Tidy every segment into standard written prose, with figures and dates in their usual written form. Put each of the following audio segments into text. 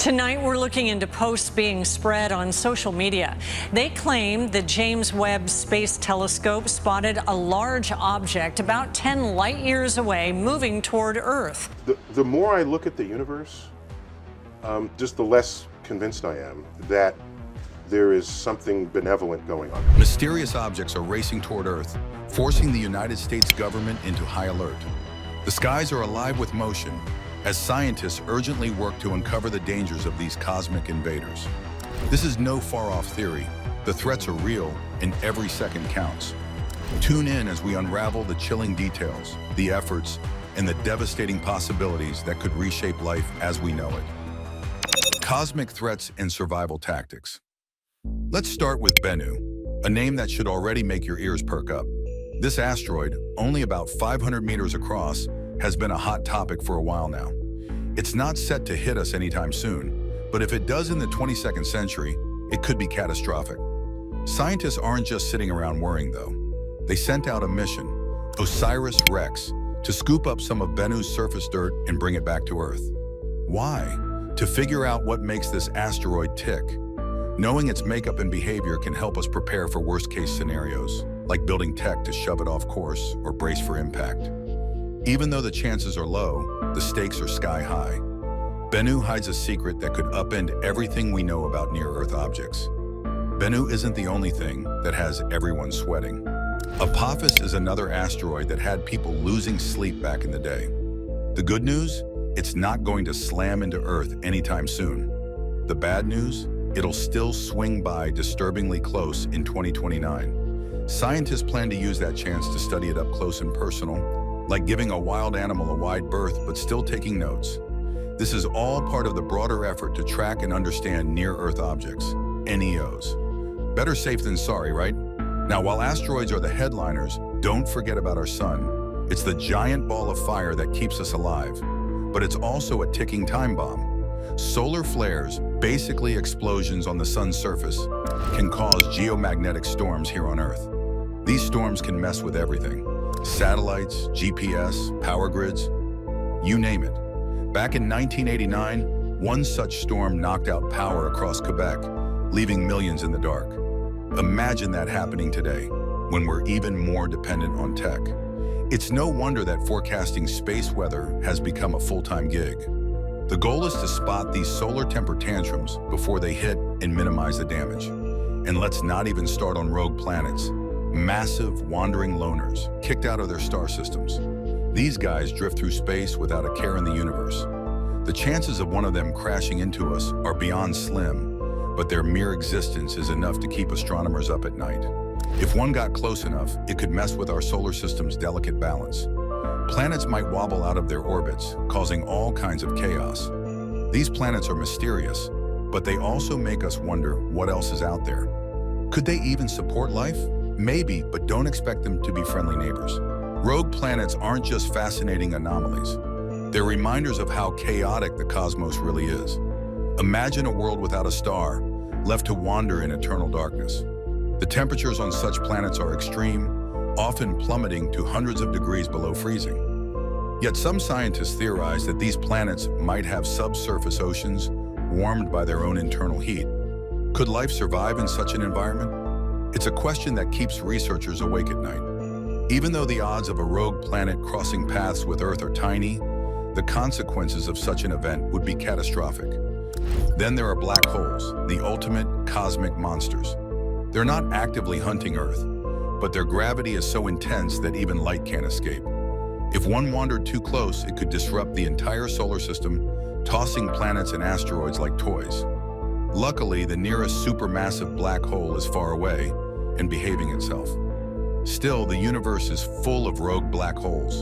Tonight, we're looking into posts being spread on social media. They claim the James Webb Space Telescope spotted a large object about 10 light years away moving toward Earth. The more I look at the universe, just the less convinced I am that there is something benevolent going on. Mysterious objects are racing toward Earth, forcing the United States government into high alert. The skies are alive with motion as scientists urgently work to uncover the dangers of these cosmic invaders. This is no far-off theory. The threats are real, and every second counts. Tune in as we unravel the chilling details, the efforts, and the devastating possibilities that could reshape life as we know it. Cosmic threats and survival tactics. Let's start with Bennu, a name that should already make your ears perk up. This asteroid, only about 500 meters across, has been a hot topic for a while now. It's not set to hit us anytime soon, but if it does in the 22nd century, it could be catastrophic. Scientists aren't just sitting around worrying, though. They sent out a mission, Osiris-REx, to scoop up some of Bennu's surface dirt and bring it back to Earth. Why? To figure out what makes this asteroid tick. Knowing its makeup and behavior can help us prepare for worst-case scenarios, like building tech to shove it off course or brace for impact. Even though the chances are low, the stakes are sky-high. Bennu hides a secret that could upend everything we know about near-Earth objects. Bennu isn't the only thing that has everyone sweating. Apophis is another asteroid that had people losing sleep back in the day. The good news? It's not going to slam into Earth anytime soon. The bad news? It'll still swing by disturbingly close in 2029. Scientists plan to use that chance to study it up close and personal, like giving a wild animal a wide berth but still taking notes. This is all part of the broader effort to track and understand near-Earth objects, NEOs. Better safe than sorry, right? Now, while asteroids are the headliners, don't forget about our sun. It's the giant ball of fire that keeps us alive, but it's also a ticking time bomb. Solar flares, basically explosions on the sun's surface, can cause geomagnetic storms here on Earth. These storms can mess with everything. Satellites, GPS, power grids, you name it. Back in 1989, one such storm knocked out power across Quebec, leaving millions in the dark. Imagine that happening today, when we're even more dependent on tech. It's no wonder that forecasting space weather has become a full-time gig. The goal is to spot these solar temper tantrums before they hit and minimize the damage. And let's not even start on rogue planets. Massive, wandering loners, kicked out of their star systems. These guys drift through space without a care in the universe. The chances of one of them crashing into us are beyond slim, but their mere existence is enough to keep astronomers up at night. If one got close enough, it could mess with our solar system's delicate balance. Planets might wobble out of their orbits, causing all kinds of chaos. These planets are mysterious, but they also make us wonder what else is out there. Could they even support life? Maybe, but don't expect them to be friendly neighbors. Rogue planets aren't just fascinating anomalies. They're reminders of how chaotic the cosmos really is. Imagine a world without a star, left to wander in eternal darkness. The temperatures on such planets are extreme, often plummeting to hundreds of degrees below freezing. Yet some scientists theorize that these planets might have subsurface oceans warmed by their own internal heat. Could life survive in such an environment? It's a question that keeps researchers awake at night. Even though the odds of a rogue planet crossing paths with Earth are tiny, the consequences of such an event would be catastrophic. Then there are black holes, the ultimate cosmic monsters. They're not actively hunting Earth, but their gravity is so intense that even light can't escape. If one wandered too close, it could disrupt the entire solar system, tossing planets and asteroids like toys. Luckily, the nearest supermassive black hole is far away and behaving itself. Still, the universe is full of rogue black holes,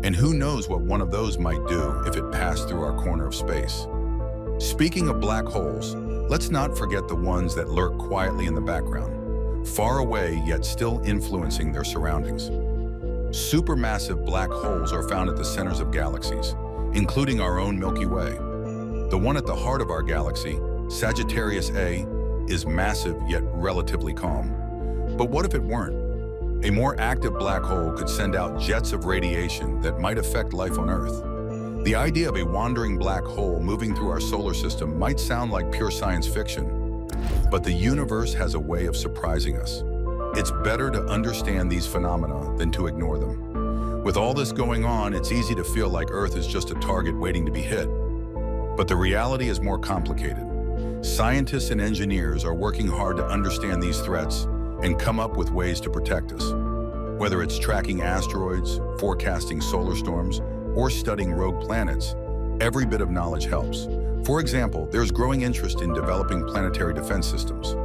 and who knows what one of those might do if it passed through our corner of space. Speaking of black holes, let's not forget the ones that lurk quietly in the background, far away yet still influencing their surroundings. Supermassive black holes are found at the centers of galaxies, including our own Milky Way. The one at the heart of our galaxy, Sagittarius A, is massive yet relatively calm. But what if it weren't? A more active black hole could send out jets of radiation that might affect life on Earth. The idea of a wandering black hole moving through our solar system might sound like pure science fiction, but the universe has a way of surprising us. It's better to understand these phenomena than to ignore them. With all this going on, it's easy to feel like Earth is just a target waiting to be hit. But the reality is more complicated. Scientists and engineers are working hard to understand these threats and come up with ways to protect us. Whether it's tracking asteroids, forecasting solar storms, or studying rogue planets, every bit of knowledge helps. For example, there's growing interest in developing planetary defense systems.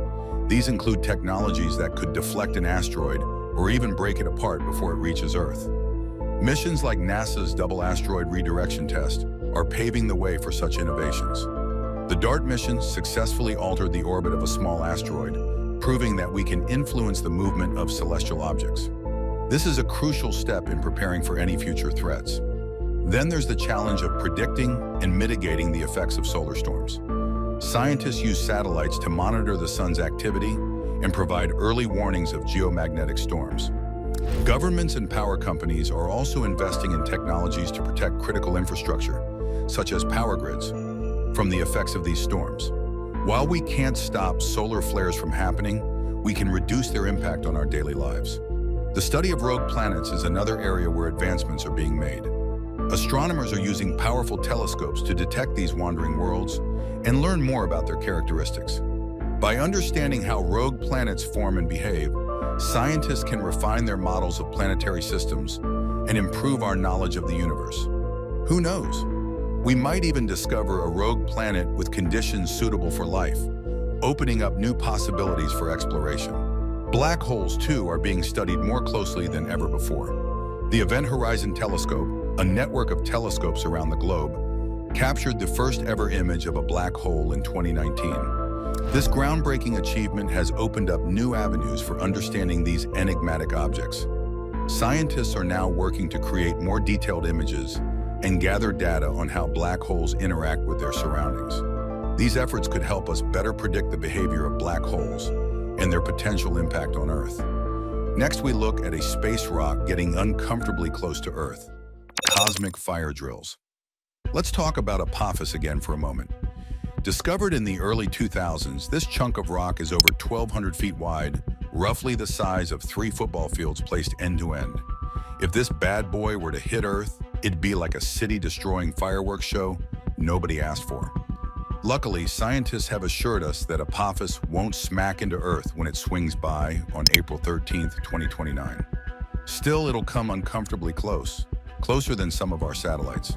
These include technologies that could deflect an asteroid or even break it apart before it reaches Earth. Missions like NASA's Double Asteroid Redirection Test are paving the way for such innovations. The DART mission successfully altered the orbit of a small asteroid, proving that we can influence the movement of celestial objects. This is a crucial step in preparing for any future threats. Then there's the challenge of predicting and mitigating the effects of solar storms. Scientists use satellites to monitor the sun's activity and provide early warnings of geomagnetic storms. Governments and power companies are also investing in technologies to protect critical infrastructure, such as power grids, from the effects of these storms. While we can't stop solar flares from happening, we can reduce their impact on our daily lives. The study of rogue planets is another area where advancements are being made. Astronomers are using powerful telescopes to detect these wandering worlds and learn more about their characteristics. By understanding how rogue planets form and behave, scientists can refine their models of planetary systems and improve our knowledge of the universe. Who knows? We might even discover a rogue planet with conditions suitable for life, opening up new possibilities for exploration. Black holes, too, are being studied more closely than ever before. The Event Horizon Telescope, a network of telescopes around the globe, captured the first ever image of a black hole in 2019. This groundbreaking achievement has opened up new avenues for understanding these enigmatic objects. Scientists are now working to create more detailed images and gather data on how black holes interact with their surroundings. These efforts could help us better predict the behavior of black holes and their potential impact on Earth. Next, we look at a space rock getting uncomfortably close to Earth. Cosmic fire drills. Let's talk about Apophis again for a moment. Discovered in the early 2000s, this chunk of rock is over 1,200 feet wide, roughly the size of 3 football fields placed end to end. If this bad boy were to hit Earth, it'd be like a city-destroying fireworks show nobody asked for. Luckily, scientists have assured us that Apophis won't smack into Earth when it swings by on April 13th, 2029. Still, it'll come uncomfortably close, closer than some of our satellites.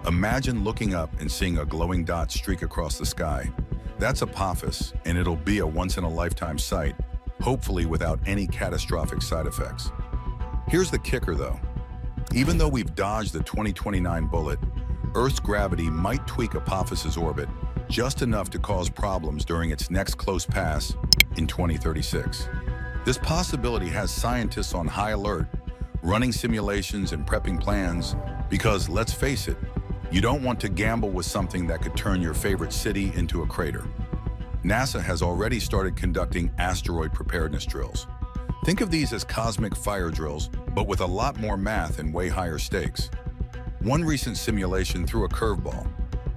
Imagine looking up and seeing a glowing dot streak across the sky. That's Apophis, and it'll be a once-in-a-lifetime sight, hopefully without any catastrophic side effects. Here's the kicker, though. Even though we've dodged the 2029 bullet, Earth's gravity might tweak Apophis's orbit just enough to cause problems during its next close pass in 2036. This possibility has scientists on high alert, running simulations and prepping plans, because let's face it, you don't want to gamble with something that could turn your favorite city into a crater. NASA has already started conducting asteroid preparedness drills. Think of these as cosmic fire drills, but with a lot more math and way higher stakes. One recent simulation threw a curveball.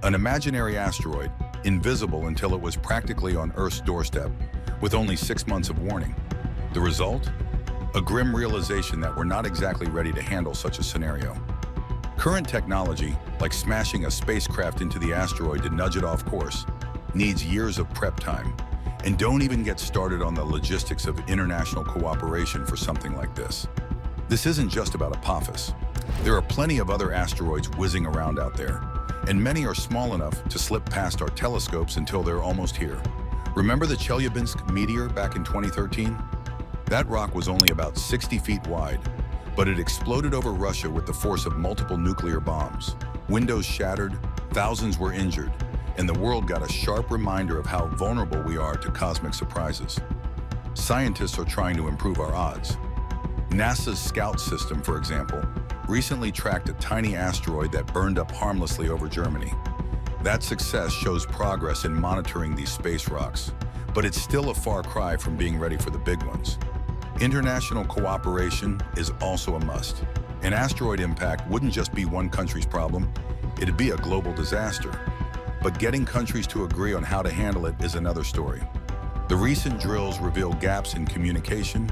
An imaginary asteroid, invisible until it was practically on Earth's doorstep, with only 6 months of warning. The result? A grim realization that we're not exactly ready to handle such a scenario. Current technology, like smashing a spacecraft into the asteroid to nudge it off course, needs years of prep time. And don't even get started on the logistics of international cooperation for something like this. This isn't just about Apophis. There are plenty of other asteroids whizzing around out there, and many are small enough to slip past our telescopes until they're almost here. Remember the Chelyabinsk meteor back in 2013? That rock was only about 60 feet wide, but it exploded over Russia with the force of multiple nuclear bombs. Windows shattered, thousands were injured, and the world got a sharp reminder of how vulnerable we are to cosmic surprises. Scientists are trying to improve our odds. NASA's Scout system, for example, recently tracked a tiny asteroid that burned up harmlessly over Germany. That success shows progress in monitoring these space rocks, but it's still a far cry from being ready for the big ones. International cooperation is also a must. An asteroid impact wouldn't just be one country's problem, it'd be a global disaster. But getting countries to agree on how to handle it is another story. The recent drills reveal gaps in communication,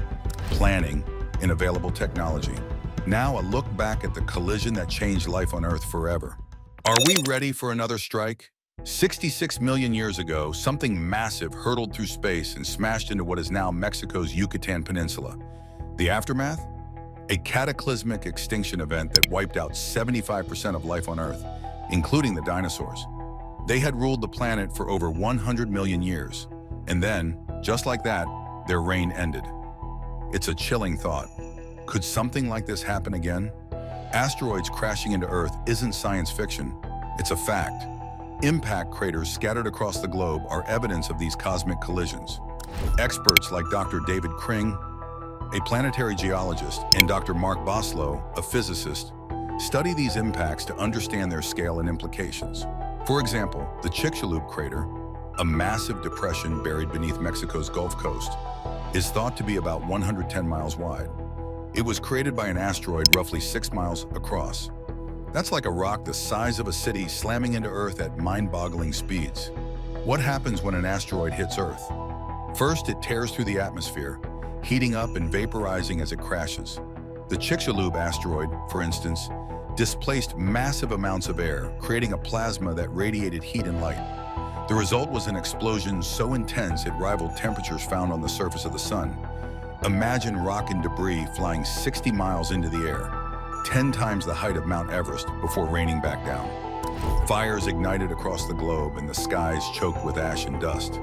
planning, and available technology. Now a look back at the collision that changed life on Earth forever. Are we ready for another strike? 66 million years ago, something massive hurtled through space and smashed into what is now Mexico's Yucatan Peninsula. The aftermath? A cataclysmic extinction event that wiped out 75% of life on Earth, including the dinosaurs. They had ruled the planet for over 100 million years. And then, just like that, their reign ended. It's a chilling thought. Could something like this happen again? Asteroids crashing into Earth isn't science fiction. It's a fact. Impact craters scattered across the globe are evidence of these cosmic collisions. Experts like Dr. David Kring, a planetary geologist, and Dr. Mark Boslow, a physicist, study these impacts to understand their scale and implications. For example, the Chicxulub crater, a massive depression buried beneath Mexico's Gulf Coast, is thought to be about 110 miles wide. It was created by an asteroid roughly 6 miles across. That's like a rock the size of a city slamming into Earth at mind-boggling speeds. What happens when an asteroid hits Earth? First, it tears through the atmosphere, heating up and vaporizing as it crashes. The Chicxulub asteroid, for instance, displaced massive amounts of air, creating a plasma that radiated heat and light. The result was an explosion so intense it rivaled temperatures found on the surface of the sun. Imagine rock and debris flying 60 miles into the air, 10 times the height of Mount Everest before raining back down. Fires ignited across the globe and the skies choked with ash and dust.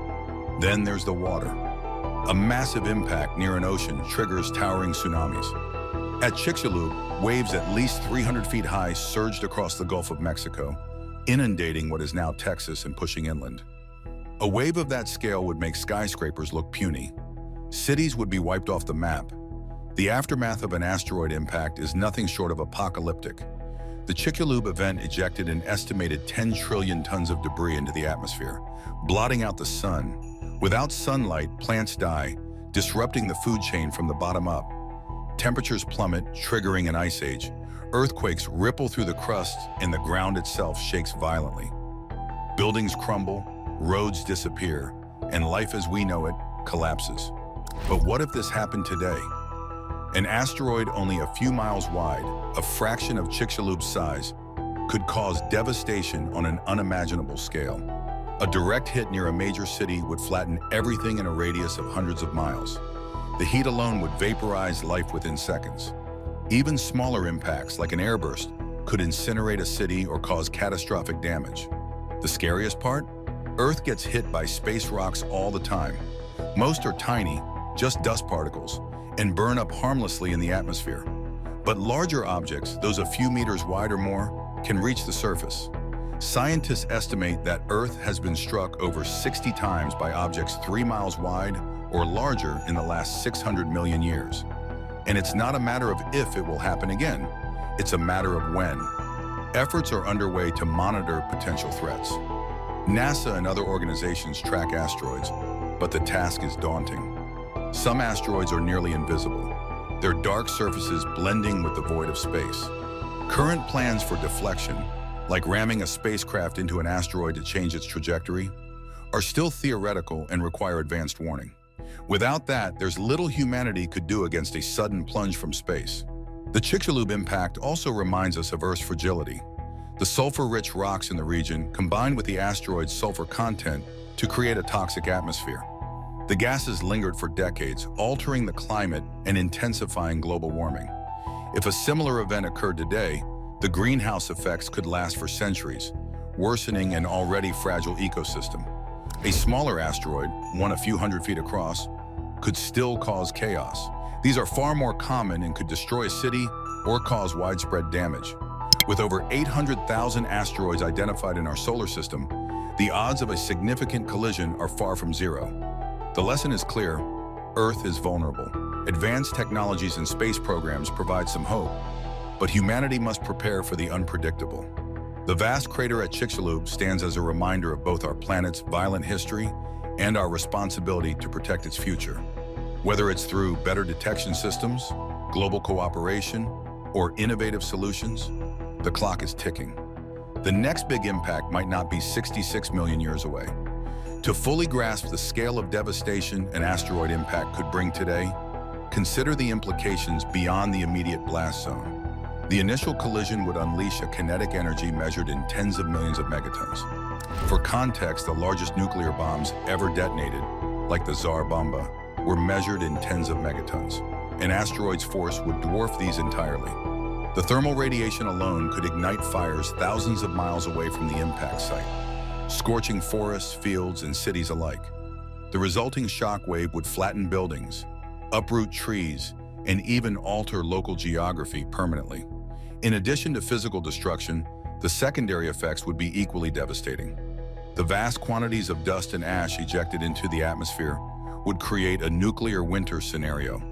Then there's the water. A massive impact near an ocean triggers towering tsunamis. At Chicxulub, waves at least 300 feet high surged across the Gulf of Mexico, inundating what is now Texas and pushing inland. A wave of that scale would make skyscrapers look puny. Cities would be wiped off the map. The aftermath of an asteroid impact is nothing short of apocalyptic. The Chicxulub event ejected an estimated 10 trillion tons of debris into the atmosphere, blotting out the sun. Without sunlight, plants die, disrupting the food chain from the bottom up. Temperatures plummet, triggering an ice age. Earthquakes ripple through the crust, and the ground itself shakes violently. Buildings crumble, roads disappear, and life as we know it collapses. But what if this happened today? An asteroid only a few miles wide, a fraction of Chicxulub's size, could cause devastation on an unimaginable scale. A direct hit near a major city would flatten everything in a radius of hundreds of miles. The heat alone would vaporize life within seconds. Even smaller impacts, like an airburst, could incinerate a city or cause catastrophic damage. The scariest part? Earth gets hit by space rocks all the time. Most are tiny, just dust particles, and burn up harmlessly in the atmosphere. But larger objects, those a few meters wide or more, can reach the surface. Scientists estimate that Earth has been struck over 60 times by objects 3 miles wide or larger in the last 600 million years. And it's not a matter of if it will happen again, it's a matter of when. Efforts are underway to monitor potential threats. NASA and other organizations track asteroids, but the task is daunting. Some asteroids are nearly invisible, their dark surfaces blending with the void of space. Current plans for deflection, like ramming a spacecraft into an asteroid to change its trajectory, are still theoretical and require advanced warning. Without that, there's little humanity could do against a sudden plunge from space. The Chicxulub impact also reminds us of Earth's fragility. The sulfur-rich rocks in the region combined with the asteroid's sulfur content to create a toxic atmosphere. The gases lingered for decades, altering the climate and intensifying global warming. If a similar event occurred today, the greenhouse effects could last for centuries, worsening an already fragile ecosystem. A smaller asteroid, one a few hundred feet across, could still cause chaos. These are far more common and could destroy a city or cause widespread damage. With over 800,000 asteroids identified in our solar system, the odds of a significant collision are far from zero. The lesson is clear: Earth is vulnerable. Advanced technologies and space programs provide some hope, but humanity must prepare for the unpredictable. The vast crater at Chicxulub stands as a reminder of both our planet's violent history and our responsibility to protect its future. Whether it's through better detection systems, global cooperation, or innovative solutions, the clock is ticking. the next big impact might not be 66 million years away. To fully grasp the scale of devastation an asteroid impact could bring today, consider the implications beyond the immediate blast zone. The initial collision would unleash a kinetic energy measured in tens of millions of megatons. For context, the largest nuclear bombs ever detonated, like the Tsar Bomba, were measured in tens of megatons. An asteroid's force would dwarf these entirely. The thermal radiation alone could ignite fires thousands of miles away from the impact site, scorching forests, fields, and cities alike. The resulting shock wave would flatten buildings, uproot trees, and even alter local geography permanently. In addition to physical destruction, the secondary effects would be equally devastating. The vast quantities of dust and ash ejected into the atmosphere would create a nuclear winter scenario.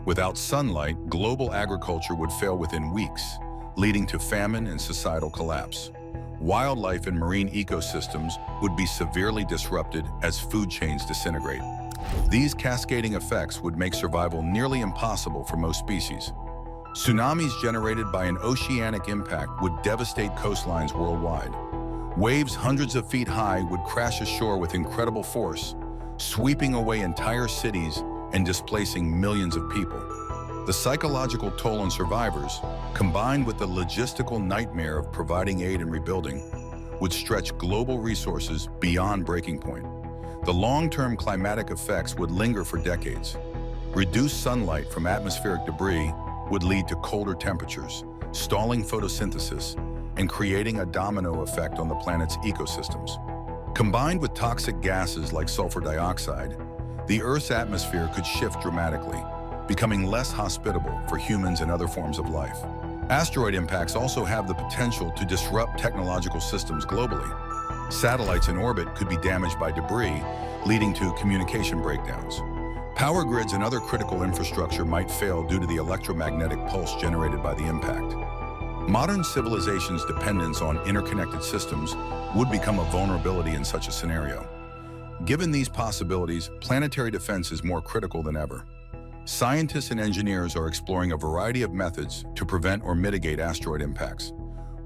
Without sunlight, global agriculture would fail within weeks, leading to famine and societal collapse. Wildlife and marine ecosystems would be severely disrupted as food chains disintegrate. These cascading effects would make survival nearly impossible for most species. Tsunamis generated by an oceanic impact would devastate coastlines worldwide. Waves hundreds of feet high would crash ashore with incredible force, sweeping away entire cities and displacing millions of people. The psychological toll on survivors, combined with the logistical nightmare of providing aid and rebuilding, would stretch global resources beyond breaking point. The long-term climatic effects would linger for decades. Reduced sunlight from atmospheric debris would lead to colder temperatures, stalling photosynthesis, and creating a domino effect on the planet's ecosystems. Combined with toxic gases like sulfur dioxide, the Earth's atmosphere could shift dramatically, becoming less hospitable for humans and other forms of life. Asteroid impacts also have the potential to disrupt technological systems globally. Satellites in orbit could be damaged by debris, leading to communication breakdowns. Power grids and other critical infrastructure might fail due to the electromagnetic pulse generated by the impact. Modern civilization's dependence on interconnected systems would become a vulnerability in such a scenario. Given these possibilities, planetary defense is more critical than ever. Scientists and engineers are exploring a variety of methods to prevent or mitigate asteroid impacts.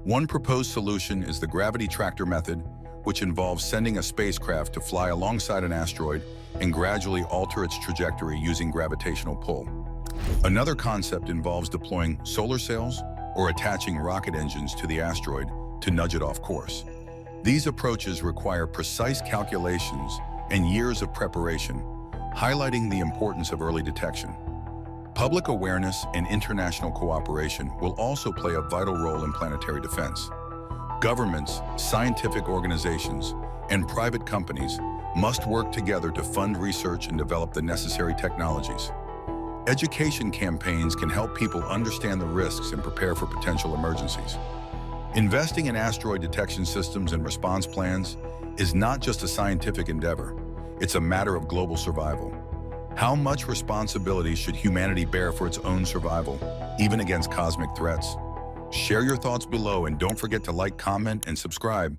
One proposed solution is the gravity tractor method, which involves sending a spacecraft to fly alongside an asteroid and gradually alter its trajectory using gravitational pull. Another concept involves deploying solar sails or attaching rocket engines to the asteroid to nudge it off course. These approaches require precise calculations and years of preparation, highlighting the importance of early detection. Public awareness and international cooperation will also play a vital role in planetary defense. Governments, scientific organizations, and private companies must work together to fund research and develop the necessary technologies. Education campaigns can help people understand the risks and prepare for potential emergencies. Investing in asteroid detection systems and response plans is not just a scientific endeavor, it's a matter of global survival. How much responsibility should humanity bear for its own survival, even against cosmic threats? Share your thoughts below and don't forget to like, comment, and subscribe